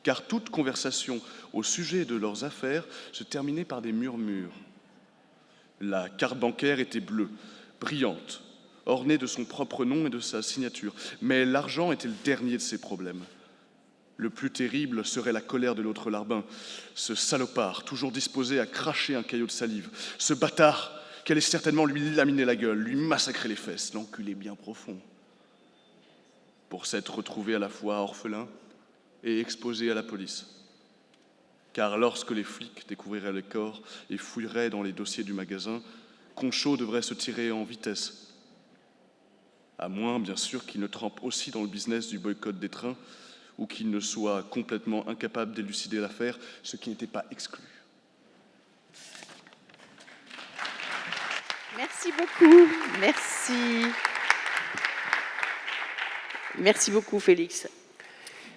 car toute conversation au sujet de leurs affaires se terminait par des murmures. La carte bancaire était bleue, brillante, ornée de son propre nom et de sa signature, mais l'argent était le dernier de ses problèmes. Le plus terrible serait la colère de l'autre larbin, ce salopard toujours disposé à cracher un caillot de salive, ce bâtard qui allait certainement lui laminer la gueule, lui massacrer les fesses, l'enculer bien profond. Pour s'être retrouvé à la fois orphelin et exposé à la police. Car lorsque les flics découvriraient le corps et fouilleraient dans les dossiers du magasin, Concho devrait se tirer en vitesse. À moins, bien sûr, qu'il ne trempe aussi dans le business du boycott des trains ou qu'il ne soit complètement incapable d'élucider l'affaire, ce qui n'était pas exclu. Merci beaucoup. Merci. Merci beaucoup, Félix.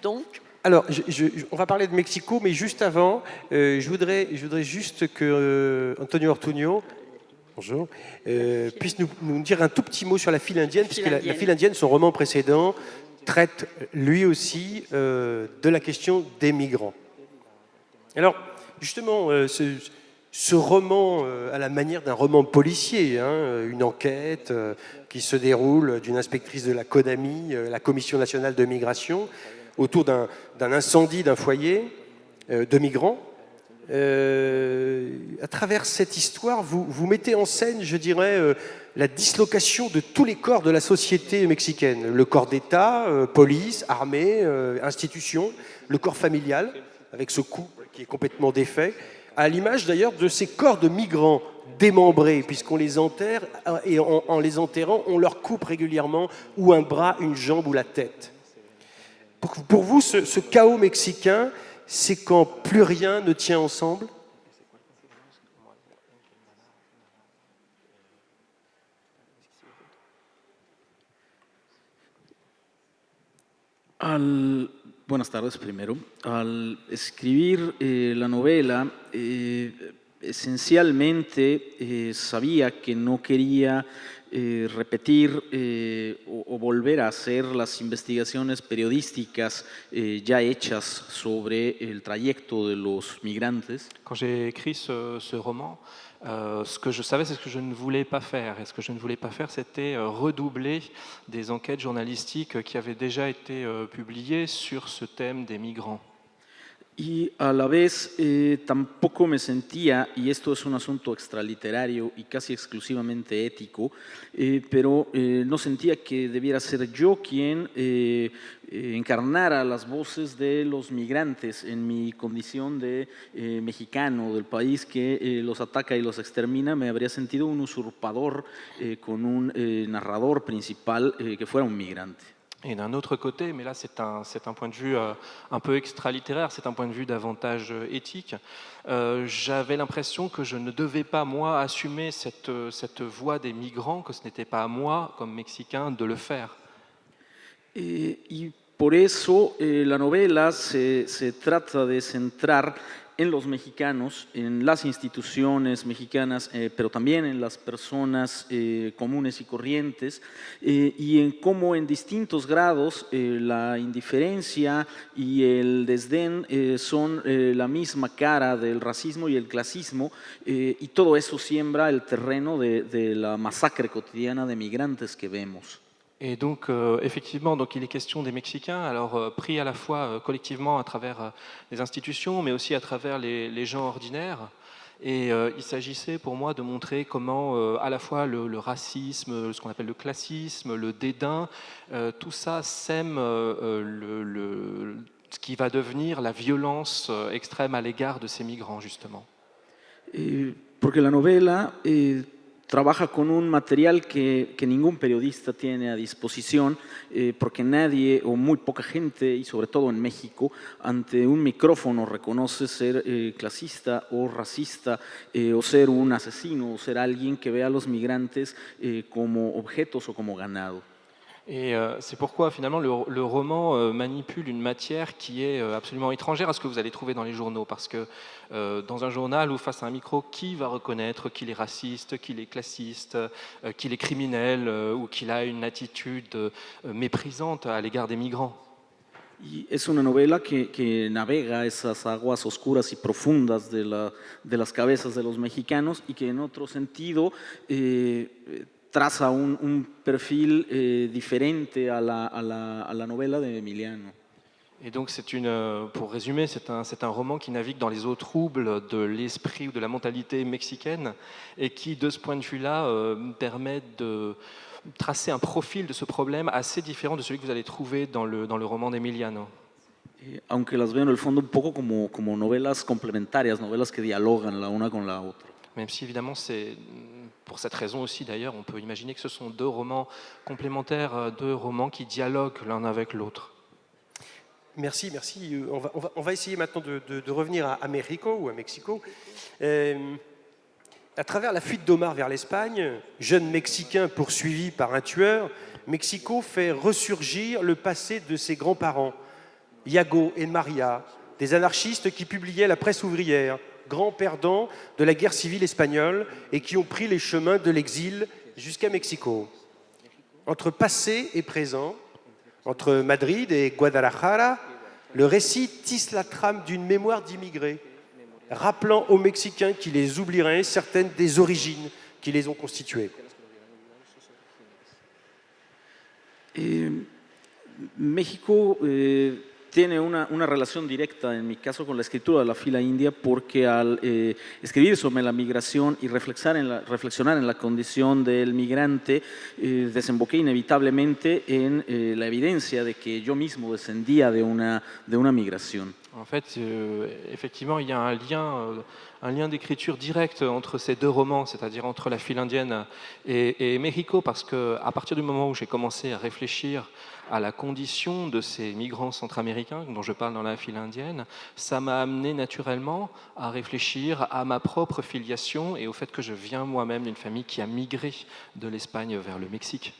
Donc, alors, on va parler de Mexico, mais juste avant, je voudrais juste que Antonio Ortuño, bonjour, puisse nous dire un tout petit mot sur La file indienne, puisque la file indienne, son roman précédent, traite lui aussi de la question des migrants. Alors, justement, ce roman, à la manière d'un roman policier, hein, une enquête qui se déroule d'une inspectrice de la CONAMI, la Commission nationale de migration, autour d'un incendie d'un foyer de migrants. À travers cette histoire, vous mettez en scène, je dirais, la dislocation de tous les corps de la société mexicaine. Le corps d'État, police, armée, institutions, le corps familial, avec ce couple qui est complètement défait, à l'image d'ailleurs de ces corps de migrants démembrés, puisqu'on les enterre, et en les enterrant, on leur coupe régulièrement ou un bras, une jambe ou la tête. Pour vous, ce chaos mexicain, c'est quand plus rien ne tient ensemble? Buenas tardes primero. Al escribir la novela, esencialmente sabía que no quería repetir o volver a hacer las investigaciones periodísticas ya hechas sobre el trayecto de los migrantes. Quand j'ai écrit ce roman, ce que je savais, c'est ce que je ne voulais pas faire. Et ce que je ne voulais pas faire, c'était redoubler des enquêtes journalistiques qui avaient déjà été publiées sur ce thème des migrants. Y a la vez tampoco me sentía, y esto es un asunto extraliterario y casi exclusivamente ético, pero no sentía que debiera ser yo quien encarnara las voces de los migrantes en mi condición de mexicano del país que los ataca y los extermina. Me habría sentido un usurpador con un narrador principal que fuera un migrante. Et d'un autre côté, mais là c'est un point de vue un peu extralittéraire, c'est un point de vue davantage éthique, j'avais l'impression que je ne devais pas, moi, assumer cette voix des migrants, que ce n'était pas à moi, comme Mexicain, de le faire. Y por eso la novela se trata de centrar en los mexicanos, en las instituciones mexicanas, pero también en las personas comunes y corrientes, y en cómo en distintos grados la indiferencia y el desdén son la misma cara del racismo y el clasismo, y todo eso siembra el terreno de la masacre cotidiana de migrantes que vemos. Et donc, effectivement, donc il est question des Mexicains, alors pris à la fois collectivement à travers les institutions, mais aussi à travers les gens ordinaires. Et il s'agissait pour moi de montrer comment à la fois le racisme, ce qu'on appelle le classisme, le dédain, tout ça sème ce qui va devenir la violence extrême à l'égard de ces migrants, justement. Porque la novela trabaja con un material que ningún periodista tiene a disposición, porque nadie o muy poca gente, y sobre todo en México, ante un micrófono reconoce ser clasista o racista, o ser un asesino, o ser alguien que ve a los migrantes como objetos o como ganado. Et c'est pourquoi finalement le roman manipule une matière qui est absolument étrangère à ce que vous allez trouver dans les journaux, parce que dans un journal ou face à un micro, qui va reconnaître qu'il est raciste, qu'il est classiste, qu'il est criminel ou qu'il a une attitude méprisante à l'égard des migrants? Y es una novela que navega esas aguas oscuras y profundas de las cabezas de los mexicanos, y que en otro sentido traza un perfil diferente a la novela de Emiliano. Et donc, pour résumer, c'est un roman qui navigue dans les eaux troubles de l'esprit ou de la mentalité mexicaine, et qui, de ce point de vue-là, permet de tracer un profil de ce problème assez différent de celui que vous allez trouver dans le roman d'Emiliano. Aunque las veo en el fondo un poco como novelas complementarias, novelas que dialogan la una con la otra. Même si évidemment c'est pour cette raison aussi d'ailleurs, on peut imaginer que ce sont deux romans complémentaires, deux romans qui dialoguent l'un avec l'autre. Merci, merci. On va essayer maintenant de revenir à Mexico ou à Mexico. À travers la fuite d'Omar vers l'Espagne, jeune Mexicain poursuivi par un tueur, Mexico fait ressurgir le passé de ses grands-parents, Iago et Maria, des anarchistes qui publiaient la presse ouvrière, grands perdants de la guerre civile espagnole et qui ont pris les chemins de l'exil jusqu'à Mexico. Entre passé et présent, entre Madrid et Guadalajara, le récit tisse la trame d'une mémoire d'immigrés, rappelant aux Mexicains qui les oublieraient certaines des origines qui les ont constituées. México tiene una relación directa, en mi caso, con la escritura de la fila india, porque al escribir sobre la migración y reflexionar en la condición del migrante, desemboqué inevitablemente en la evidencia de que yo mismo descendía de una migración. En fait, effectivement, il y a un lien d'écriture direct entre ces deux romans, c'est-à-dire entre La file indienne et Mexico, parce qu'à partir du moment où j'ai commencé à réfléchir à la condition de ces migrants centra-américains dont je parle dans La file indienne, ça m'a amené naturellement à réfléchir à ma propre filiation et au fait que je viens moi-même d'une famille qui a migré de l'Espagne vers le Mexique.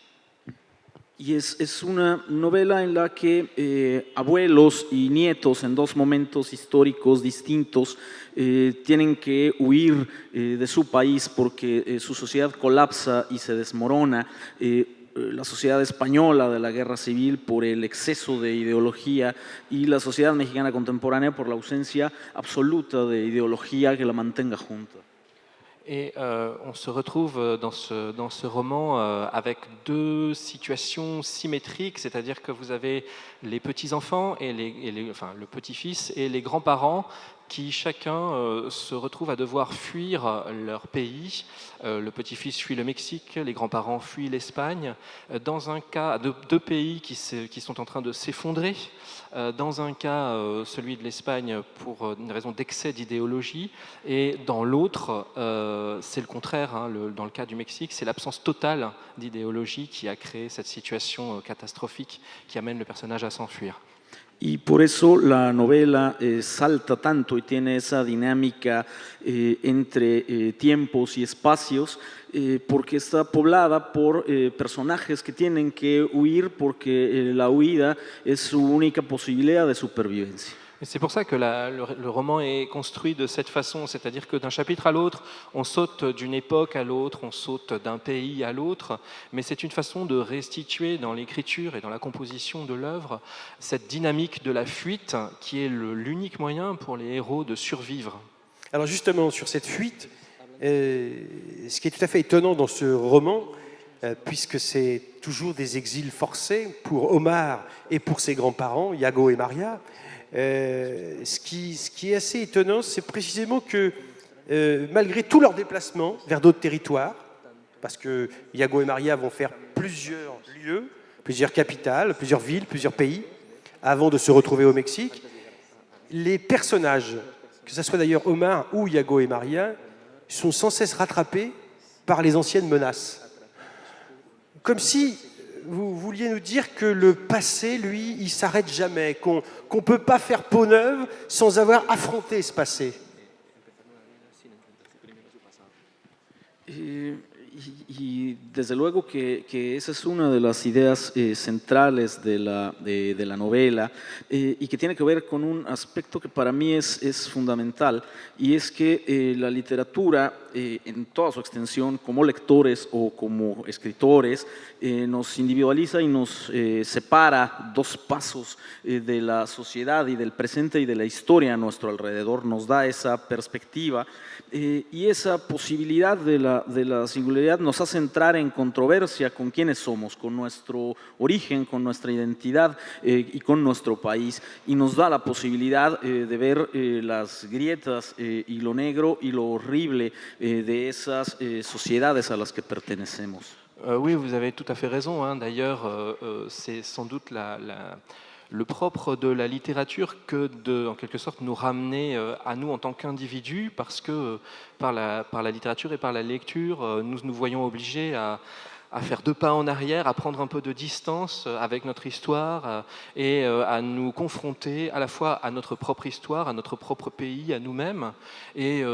Y es una novela en la que abuelos y nietos en dos momentos históricos distintos tienen que huir de su país porque su sociedad colapsa y se desmorona. La sociedad española de la guerra civil por el exceso de ideología y la sociedad mexicana contemporánea por la ausencia absoluta de ideología que la mantenga junta. Et on se retrouve dans ce roman avec deux situations symétriques, c'est-à-dire que vous avez les petits-enfants, enfin le petit-fils et les grands-parents qui chacun se retrouvent à devoir fuir leur pays. Le petit-fils fuit le Mexique, les grands-parents fuient l'Espagne, dans un cas, deux pays qui sont en train de s'effondrer. Dans un cas, celui de l'Espagne pour une raison d'excès d'idéologie, et dans l'autre, c'est le contraire. Dans le cas du Mexique, c'est l'absence totale d'idéologie qui a créé cette situation catastrophique qui amène le personnage à s'enfuir. Y por eso la novela salta tanto y tiene esa dinámica entre tiempos y espacios, porque está poblada por personajes que tienen que huir porque la huida es su única posibilidad de supervivencia. Et c'est pour ça que le roman est construit de cette façon, c'est-à-dire que d'un chapitre à l'autre, on saute d'une époque à l'autre, on saute d'un pays à l'autre, mais c'est une façon de restituer dans l'écriture et dans la composition de l'œuvre cette dynamique de la fuite qui est l'unique moyen pour les héros de survivre. Alors justement, sur cette fuite, ce qui est tout à fait étonnant dans ce roman, puisque c'est toujours des exils forcés pour Omar et pour ses grands-parents, Iago et Maria, ce qui est assez étonnant, c'est précisément que malgré tous leurs déplacements vers d'autres territoires, parce que Iago et Maria vont faire plusieurs lieux, plusieurs capitales, plusieurs villes, plusieurs pays, avant de se retrouver au Mexique, les personnages, que ce soit d'ailleurs Omar ou Iago et Maria, sont sans cesse rattrapés par les anciennes menaces. Comme si vous vouliez nous dire que le passé, lui, il ne s'arrête jamais, qu'on ne peut pas faire peau neuve sans avoir affronté ce passé. Y desde luego que esa es una de las ideas centrales de la novela y que tiene que ver con un aspecto que para mí es fundamental, y es que la literatura en toda su extensión, como lectores o como escritores, nos individualiza y nos separa dos pasos de la sociedad y del presente y de la historia a nuestro alrededor, nos da esa perspectiva y esa posibilidad de la singularidad nos hace entrar en controversia con quiénes somos, con nuestro origen, con nuestra identidad y con nuestro país, y nos da la posibilidad de ver las grietas y lo negro y lo horrible de esas sociedades a las que pertenecemos. Oui, vous avez tout à fait raison. D'ailleurs, c'est sans doute le propre de la littérature que de, en quelque sorte, nous ramener à nous en tant qu'individus, parce que par la littérature et par la lecture, nous nous voyons obligés à faire deux pas en arrière, à prendre un peu de distance avec notre histoire et à nous confronter à la fois à notre propre histoire, à notre propre pays, à nous-mêmes, et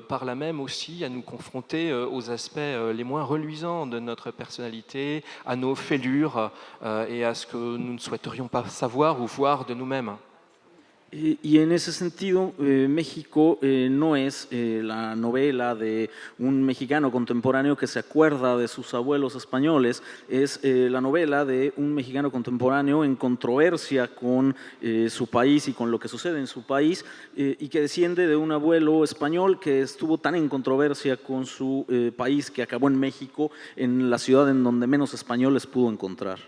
par là même aussi à nous confronter aux aspects les moins reluisants de notre personnalité, à nos fêlures et à ce que nous ne souhaiterions pas savoir ou voir de nous-mêmes. Y en ese sentido, México no es la novela de un mexicano contemporáneo que se acuerda de sus abuelos españoles, es la novela de un mexicano contemporáneo en controversia con su país y con lo que sucede en su país, y que desciende de un abuelo español que estuvo tan en controversia con su país que acabó en México, en la ciudad en donde menos españoles pudo encontrar.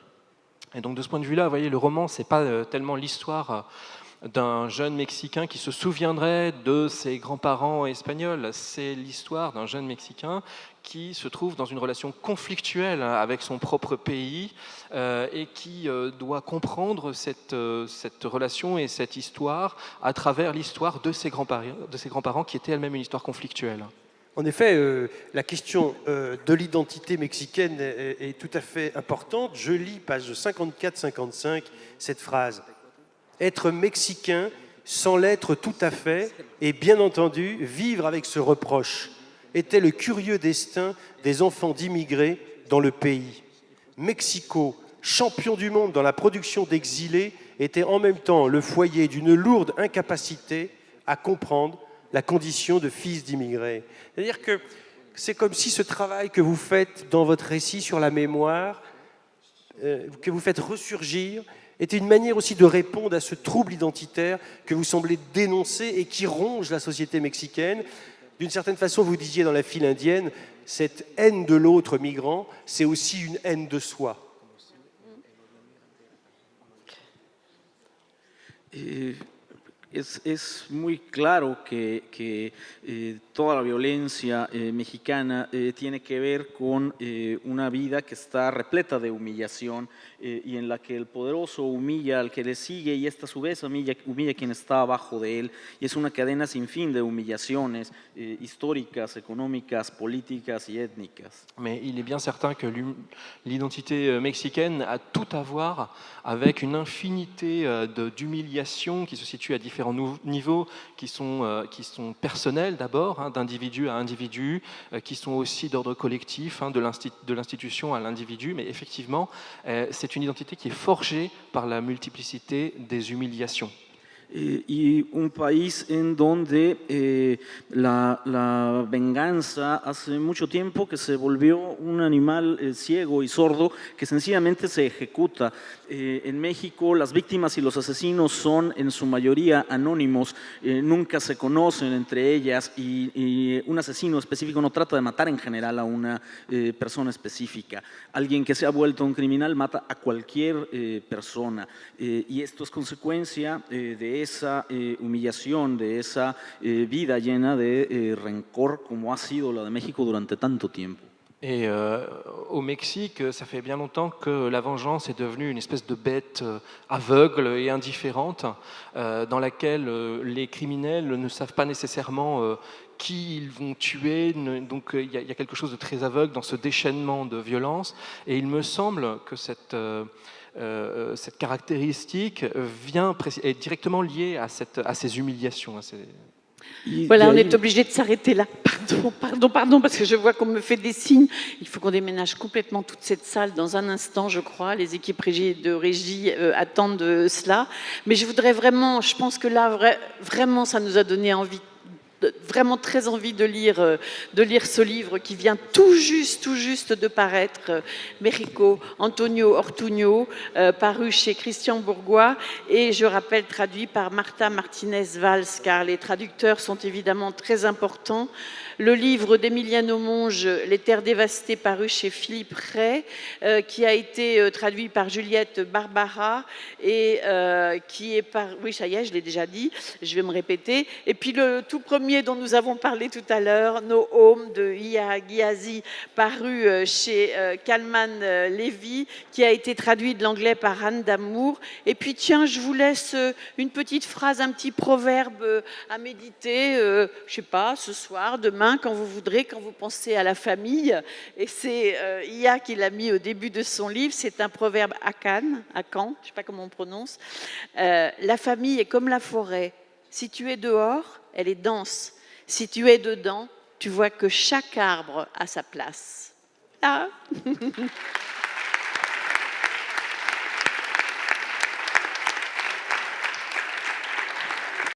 Et donc de ce point de vue-là, vous voyez, le roman, c'est pas tellement l'histoire d'un jeune Mexicain qui se souviendrait de ses grands-parents espagnols. C'est l'histoire d'un jeune Mexicain qui se trouve dans une relation conflictuelle avec son propre pays et qui doit comprendre cette relation et cette histoire à travers l'histoire de ses grands-parents qui était elle-même une histoire conflictuelle. En effet, la question de l'identité mexicaine est tout à fait importante. Je lis, page 54-55, cette phrase. Être mexicain sans l'être tout à fait et bien entendu vivre avec ce reproche était le curieux destin des enfants d'immigrés dans le pays. Mexico champion du monde dans la production d'exilés, était en même temps le foyer d'une lourde incapacité à comprendre la condition de fils d'immigrés. C'est-à-dire que c'est comme si ce travail que vous faites dans votre récit sur la mémoire, que vous faites ressurgir, était une manière aussi de répondre à ce trouble identitaire que vous semblez dénoncer et qui ronge la société mexicaine. D'une certaine façon, vous disiez dans La file indienne, cette haine de l'autre migrant, c'est aussi une haine de soi. Es muy claro que toda la violencia mexicana tiene que ver con una vida que está repleta de humillación y en la que el poderoso humilla al que le sigue y esta a su vez humilla a quien está abajo de él. Y es una cadena sin fin de humillaciones históricas, économiques, politiques et ethniques. Mais il est bien certain que l'identité mexicaine a tout à voir avec une infinité d'humiliations qui se situent à différents niveaux, qui sont personnels d'abord, hein, d'individu à individu, qui sont aussi d'ordre collectif, hein, de l'institution à l'individu, mais effectivement, c'est une identité qui est forgée par la multiplicité des humiliations. Y un país en donde la venganza hace mucho tiempo que se volvió un animal ciego y sordo que sencillamente se ejecuta. En México las víctimas y los asesinos son en su mayoría anónimos, nunca se conocen entre ellas y un asesino específico no trata de matar en general a una persona específica. Alguien que se ha vuelto un criminal mata a cualquier persona y esto es consecuencia de esa humillación, de esa vida llena de rencor como ha sido la de México durante tanto tiempo. Et au Mexique, ça fait bien longtemps que la vengeance est devenue une espèce de bête aveugle et indifférente, dans laquelle les criminels ne savent pas nécessairement qui ils vont tuer. Donc il y a quelque chose de très aveugle dans ce déchaînement de violence. Et il me semble que cette caractéristique est directement liée à ces humiliations. Voilà, on est obligé de s'arrêter là. Pardon, parce que je vois qu'on me fait des signes. Il faut qu'on déménage complètement toute cette salle dans un instant, je crois. Les équipes de régie attendent cela. Mais je voudrais vraiment, je pense que là, vraiment, ça nous a donné envie, vraiment très envie de lire ce livre qui vient tout juste de paraître, México, Antonio Ortuño, paru chez Christian Bourgois, et je rappelle traduit par Marta Martinez-Valls, car les traducteurs sont évidemment très importants. Le livre d'Emiliano Monge, Les terres dévastées, paru chez Philippe Ray, qui a été traduit par Juliette Barbara et qui est par... Oui, ça y est, je l'ai déjà dit, je vais me répéter. Et puis le tout premier dont nous avons parlé tout à l'heure, No Home, de Iya Ghiazi, paru chez Kalman Levy, qui a été traduit de l'anglais par Anne Damour. Et puis tiens, je vous laisse une petite phrase, un petit proverbe à méditer, je sais pas, ce soir, demain, quand vous voudrez, quand vous pensez à la famille. Et c'est Iya qui l'a mis au début de son livre. C'est un proverbe Akan, je ne sais pas comment on prononce. La famille est comme la forêt. Si tu es dehors, elle est dense. Si tu es dedans, tu vois que chaque arbre a sa place. Ah.